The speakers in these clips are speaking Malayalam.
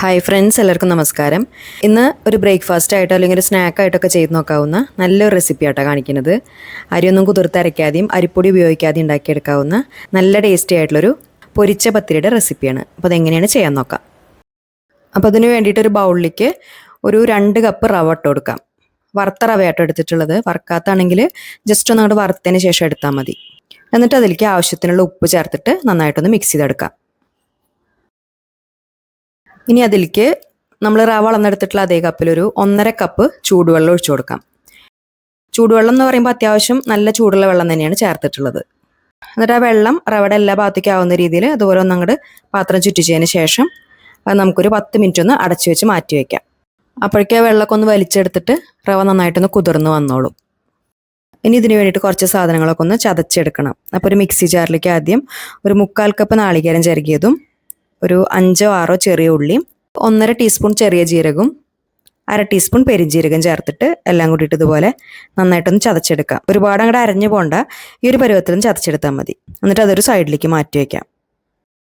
ഹായ് ഫ്രണ്ട്സ്, എല്ലാവർക്കും നമസ്കാരം. ഇന്ന് ഒരു ബ്രേക്ക്ഫാസ്റ്റ് ആയിട്ടോ അല്ലെങ്കിൽ ഒരു സ്നാക്ക് ആയിട്ടൊക്കെ ചെയ്ത് നോക്കാവുന്ന നല്ലൊരു റെസിപ്പി ആയിട്ടാണ് കാണിക്കുന്നത്. അരിയൊന്നും കുതിർത്തരയ്ക്കാതെയും അരിപ്പൊടി ഉപയോഗിക്കാതെയും ഉണ്ടാക്കിയെടുക്കാവുന്ന നല്ല ടേസ്റ്റി ആയിട്ടുള്ളൊരു പൊരിച്ച പത്തിരിയുടെ റെസിപ്പിയാണ്. അപ്പോൾ അതെങ്ങനെയാണ് ചെയ്യാൻ നോക്കാം. അപ്പോൾ അതിന് വേണ്ടിയിട്ടൊരു ബൗളിലേക്ക് ഒരു 2 കപ്പ് റവ ഇട്ട് കൊടുക്കാം. വറുത്ത റവയാട്ടോ എടുത്തിട്ടുള്ളത്. വറുക്കാത്താണെങ്കിൽ ജസ്റ്റ് ഒന്ന് അങ്ങോട്ട് വറുത്തതിന് ശേഷം എടുത്താൽ മതി. എന്നിട്ട് അതിലേക്ക് ആവശ്യത്തിനുള്ള ഉപ്പ് ചേർത്തിട്ട് നന്നായിട്ടൊന്ന് മിക്സ് ചെയ്തെടുക്കാം. ഇനി അതിലേക്ക് നമ്മൾ റവ അളന്നെടുത്തിട്ടുള്ള അതേ കപ്പിലൊരു 1.5 കപ്പ് ചൂടുവെള്ളം ഒഴിച്ചു കൊടുക്കാം. ചൂടുവെള്ളം എന്ന് പറയുമ്പോൾ അത്യാവശ്യം നല്ല ചൂടുള്ള വെള്ളം തന്നെയാണ് ചേർത്തിട്ടുള്ളത്. എന്നിട്ട് ആ വെള്ളം റവയുടെ എല്ലാ ഭാഗത്തേക്കും ആവുന്ന രീതിയിൽ അതുപോലെ ഒന്ന് അങ്ങോട്ട് പാത്രം ചുറ്റിച്ചതിന് ശേഷം അത് നമുക്കൊരു 10 മിനിറ്റ് ഒന്ന് അടച്ചു വെച്ച് മാറ്റി വയ്ക്കാം. അപ്പോഴേക്കും വെള്ളമൊക്കെ ഒന്ന് വലിച്ചെടുത്തിട്ട് റവ നന്നായിട്ടൊന്ന് കുതിർന്ന് വന്നോളും. ഇനി ഇതിന് വേണ്ടിയിട്ട് കുറച്ച് സാധനങ്ങളൊക്കെ ഒന്ന് ചതച്ചെടുക്കണം. അപ്പോൾ ഒരു മിക്സി ജാറിലേക്ക് ആദ്യം ഒരു 3/4 കപ്പ് നാളികേരം ചിരകിയതും, ഒരു 5-6 ചെറിയ ഉള്ളിയും, 1.5 ടീസ്പൂൺ ചെറിയ ജീരകവും, 1/2 ടീസ്പൂൺ പെരിഞ്ജീരകം ചേർത്തിട്ട് എല്ലാം കൂട്ടിയിട്ട് ഇതുപോലെ നന്നായിട്ടൊന്ന് ചതച്ചെടുക്കാം. ഒരുപാട് അങ്ങോട്ട് അരഞ്ഞു പോണ്ട, ഈ ഒരു പരുവത്തിലും ചതച്ചെടുത്താൽ മതി. എന്നിട്ട് അതൊരു സൈഡിലേക്ക് മാറ്റി വയ്ക്കാം.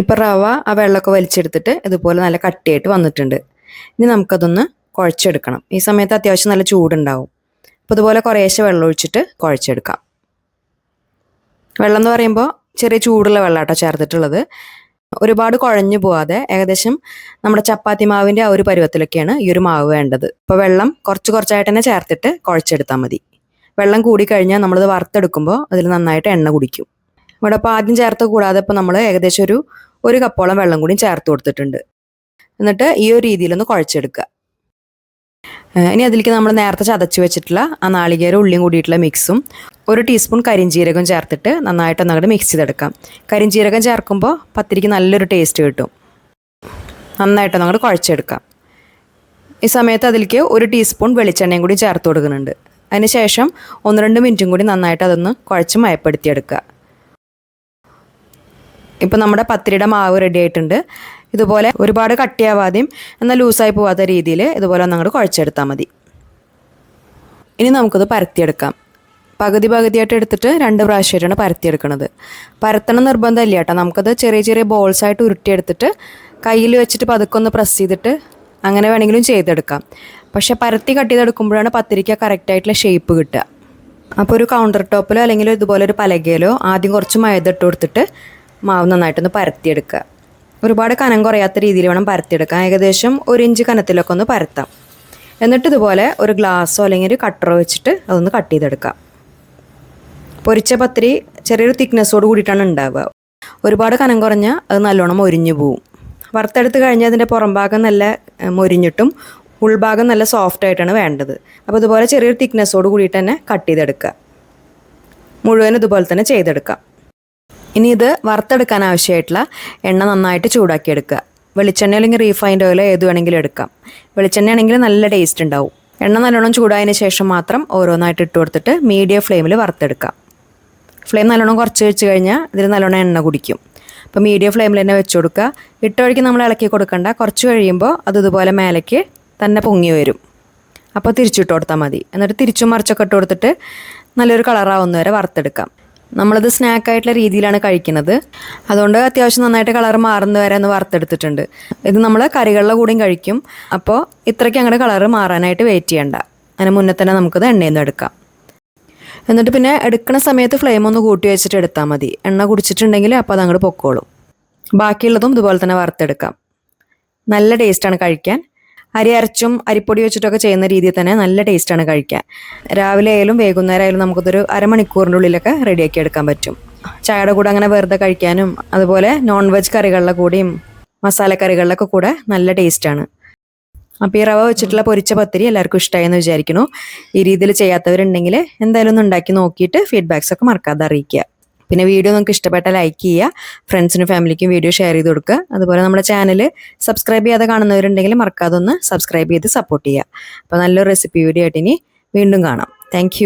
ഇപ്പം റവ ആ വെള്ളമൊക്കെ വലിച്ചെടുത്തിട്ട് ഇതുപോലെ നല്ല കട്ടിയായിട്ട് വന്നിട്ടുണ്ട്. ഇനി നമുക്കതൊന്ന് കുഴച്ചെടുക്കണം. ഈ സമയത്ത് അത്യാവശ്യം നല്ല ചൂടുണ്ടാവും. അപ്പോൾ ഇതുപോലെ കുറേശ്ശെ വെള്ളം ഒഴിച്ചിട്ട് കുഴച്ചെടുക്കാം. വെള്ളം എന്ന് പറയുമ്പോൾ ചെറിയ ചൂടുള്ള വെള്ളമാട്ടോ ചേർത്തിട്ടുള്ളത്. ഒരുപാട് കുഴഞ്ഞു പോവാതെ ഏകദേശം നമ്മുടെ ചപ്പാത്തി മാവിൻ്റെ ആ ഒരു പരുവത്തിലൊക്കെയാണ് ഈ ഒരു മാവ് വേണ്ടത്. അപ്പോൾ വെള്ളം കുറച്ചായിട്ട് തന്നെ ചേർത്തിട്ട് കുഴച്ചെടുത്താൽ മതി. വെള്ളം കൂടിക്കഴിഞ്ഞാൽ നമ്മളിത് വറുത്തെടുക്കുമ്പോൾ അതിൽ നന്നായിട്ട് എണ്ണ കുടിക്കും. ഇവിടെ ഇപ്പോൾ ആദ്യം ചേർത്ത് കൂടാതെ ഇപ്പോൾ നമ്മൾ ഏകദേശം ഒരു കപ്പോളം വെള്ളം കൂടി ചേർത്ത് കൊടുത്തിട്ടുണ്ട്. എന്നിട്ട് ഈ ഒരു രീതിയിലൊന്ന് കുഴച്ചെടുക്കുക. ഇനി അതിലേക്ക് നമ്മൾ നേരത്തെ ചതച്ച് വെച്ചിട്ടുള്ള ആ നാളികേരം ഉള്ളിയും കൂടിയിട്ടുള്ള മിക്സും 1 ടീസ്പൂൺ കരിഞ്ജീരകം ചേർത്തിട്ട് നന്നായിട്ട് അങ്ങോട്ട് മിക്സ് ചെയ്തെടുക്കാം. കരിഞ്ജീരകം ചേർക്കുമ്പോൾ പത്തിരിക്ക് നല്ലൊരു ടേസ്റ്റ് കിട്ടും. നന്നായിട്ട് അങ്ങോട്ട് കുഴച്ചെടുക്കാം. ഈ സമയത്ത് അതിലേക്ക് 1 ടീസ്പൂൺ വെളിച്ചെണ്ണയും കൂടി ചേർത്ത് കൊടുക്കുന്നുണ്ട്. അതിനുശേഷം 1-2 മിനിറ്റും കൂടി നന്നായിട്ട് അതൊന്ന് കുഴച്ച് മയപ്പെടുത്തിയെടുക്കുക. ഇപ്പം നമ്മുടെ പത്തിരിയുടെ മാവ് റെഡി ആയിട്ടുണ്ട്. ഇതുപോലെ ഒരുപാട് കട്ടിയാവാതെയും എന്നാൽ ലൂസായി പോവാത്ത രീതിയിൽ ഇതുപോലെ ഒന്നങ്ങോട്ട് കുഴച്ചെടുത്താൽ മതി. ഇനി നമുക്കത് പരത്തിയെടുക്കാം. പകുതിയായിട്ട് എടുത്തിട്ട് 2 പ്രാവശ്യമായിട്ടാണ് പരത്തിയെടുക്കുന്നത്. പരത്തണം നിർബന്ധമില്ല കേട്ടോ. നമുക്കത് ചെറിയ ചെറിയ ബോൾസായിട്ട് ഉരുട്ടിയെടുത്തിട്ട് കയ്യിൽ വെച്ചിട്ട് പതുക്കെ ഒന്ന് പ്രസ് ചെയ്തിട്ട് അങ്ങനെ വേണമെങ്കിലും ചെയ്തെടുക്കാം. പക്ഷേ പരത്തി കട്ട് ചെയ്തെടുക്കുമ്പോഴാണ് പത്തിരിക്ക് കറക്റ്റായിട്ടുള്ള ഷേപ്പ് കിട്ടുക. അപ്പോൾ ഒരു കൗണ്ടർ ടോപ്പിലോ അല്ലെങ്കിൽ ഇതുപോലെ ഒരു പലകയിലോ ആദ്യം കുറച്ച് മൈദ ഇട്ട് കൊടുത്തിട്ട് മാവ് നന്നായിട്ടൊന്ന് പരത്തിയെടുക്കുക. ഒരുപാട് കനം കുറയാത്ത രീതിയിൽ വേണം പരത്തിയെടുക്കാൻ. ഏകദേശം 1 ഇഞ്ച് കനത്തിലൊക്കെ ഒന്ന് പരത്താം. എന്നിട്ട് ഇതുപോലെ ഒരു ഗ്ലാസ്സോ അല്ലെങ്കിൽ ഒരു കട്ടറോ വെച്ചിട്ട് അതൊന്ന് കട്ട് ചെയ്തെടുക്കാം. പൊരിച്ച പത്തിരി ചെറിയൊരു തിക്നെസ്സോട് കൂടിയിട്ടാണ് ഉണ്ടാവുക. ഒരുപാട് കനം കുറഞ്ഞാൽ അത് നല്ലോണം മൊരിഞ്ഞു പോവും. വറുത്തെടുത്ത് കഴിഞ്ഞാൽ അതിൻ്റെ പുറം ഭാഗം നല്ല മൊരിഞ്ഞിട്ടും ഉൾഭാഗം നല്ല സോഫ്റ്റ് ആയിട്ടാണ് വേണ്ടത്. അപ്പോൾ ഇതുപോലെ ചെറിയൊരു തിക്നെസ്സോട് കൂടിയിട്ട് തന്നെ കട്ട് ചെയ്തെടുക്കുക. മുഴുവൻ ഇതുപോലെ തന്നെ ചെയ്തെടുക്കാം. ഇനി ഇത് വറുത്തെടുക്കാൻ ആവശ്യമായിട്ടുള്ള എണ്ണ നന്നായിട്ട് ചൂടാക്കിയെടുക്കുക. വെളിച്ചെണ്ണ അല്ലെങ്കിൽ റീഫൈൻഡ് ഓയിലോ ഏത് വേണമെങ്കിലും എടുക്കാം. വെളിച്ചെണ്ണ ആണെങ്കിൽ നല്ല ടേസ്റ്റ് ഉണ്ടാവും. എണ്ണ നല്ലോണം ചൂടായതിന് ശേഷം മാത്രം ഓരോന്നായിട്ട് ഇട്ട് കൊടുത്തിട്ട് മീഡിയം ഫ്ലെയിമിൽ വറുത്തെടുക്കാം. ഫ്ലെയിം നല്ലോണം കുറച്ച് വെച്ച് കഴിഞ്ഞാൽ ഇതിൽ നല്ലോണം എണ്ണ കുടിക്കും. അപ്പോൾ മീഡിയം ഫ്ലെയിമിൽ തന്നെ വെച്ച് കൊടുക്കുക. ഇട്ട വഴിക്ക് നമ്മൾ ഇളക്കി കൊടുക്കണ്ട. കുറച്ച് കഴിയുമ്പോൾ അത് ഇതുപോലെ മേലേക്ക് തന്നെ പൊങ്ങി വരും. അപ്പോൾ തിരിച്ചിട്ട് കൊടുത്താൽ മതി. എന്നിട്ട് തിരിച്ചും മറിച്ചൊക്കെ ഇട്ട് കൊടുത്തിട്ട് നല്ലൊരു കളറാവുന്ന വരെ വറുത്തെടുക്കാം. നമ്മളിത് സ്നാക്കായിട്ടുള്ള രീതിയിലാണ് കഴിക്കുന്നത്. അതുകൊണ്ട് അത്യാവശ്യം നന്നായിട്ട് കളർ മാറുന്ന വരെ ഒന്ന് വറുത്തെടുത്തിട്ടുണ്ട്. ഇത് നമ്മൾ കറികളുടെ കൂടെയും കഴിക്കും. അപ്പോൾ ഇത്രയ്ക്ക് അങ്ങോട്ട് കളർ മാറാനായിട്ട് വെയിറ്റ് ചെയ്യണ്ട. അതിന് മുന്നേ തന്നെ നമുക്കത് എണ്ണയിൽ നിന്ന് എടുക്കാം. എന്നിട്ട് പിന്നെ എടുക്കുന്ന സമയത്ത് ഫ്ലെയിം ഒന്ന് കൂട്ടി വെച്ചിട്ട് എടുത്താൽ മതി. എണ്ണ കുടിച്ചിട്ടുണ്ടെങ്കിൽ അപ്പോൾ അത് അങ്ങോട്ട് പൊക്കോളും. ബാക്കിയുള്ളതും ഇതുപോലെ തന്നെ വറുത്തെടുക്കാം. നല്ല ടേസ്റ്റാണ് കഴിക്കാൻ. അരി അരച്ചും അരിപ്പൊടി വെച്ചിട്ടൊക്കെ ചെയ്യുന്ന രീതിയിൽ തന്നെ നല്ല ടേസ്റ്റാണ് കഴിക്കാൻ. രാവിലെ ആയാലും വൈകുന്നേരം ആയാലും നമുക്കതൊരു അരമണിക്കൂറിൻ്റെ ഉള്ളിലൊക്കെ റെഡിയാക്കി എടുക്കാൻ പറ്റും. ചായയുടെ കൂടെ അങ്ങനെ വെറുതെ കഴിക്കാനും അതുപോലെ നോൺ വെജ് കറികളുടെ കൂടെയും മസാലക്കറികളിലൊക്കെ കൂടെ നല്ല ടേസ്റ്റാണ്. അപ്പോൾ ഈ റവ വെച്ചിട്ടുള്ള പൊരിച്ച പത്തിരി എല്ലാവർക്കും ഇഷ്ടമായി എന്ന് വിചാരിക്കുന്നു. ഈ രീതിയിൽ ചെയ്യാത്തവരുണ്ടെങ്കിൽ എന്തായാലും ഒന്ന് ഉണ്ടാക്കി നോക്കിയിട്ട് ഫീഡ്ബാക്സൊക്കെ മറക്കാതെ അറിയിക്കുക. പിന്നെ വീഡിയോ നിങ്ങൾക്ക് ഇഷ്ടപ്പെട്ടാൽ ലൈക്ക് ചെയ്യുക. ഫ്രണ്ട്സിനും ഫാമിലിക്കും വീഡിയോ ഷെയർ ചെയ്ത് കൊടുക്കുക. അതുപോലെ നമ്മുടെ ചാനൽ സബ്സ്ക്രൈബ് ചെയ്യാതെ കാണുന്നവരുണ്ടെങ്കിൽ മറക്കാതെ ഒന്ന് സബ്സ്ക്രൈബ് ചെയ്ത് സപ്പോർട്ട് ചെയ്യുക. അപ്പോൾ നല്ലൊരു റെസിപ്പി വീഡിയോ ആയിട്ട് ഇനി വീണ്ടും കാണാം. താങ്ക്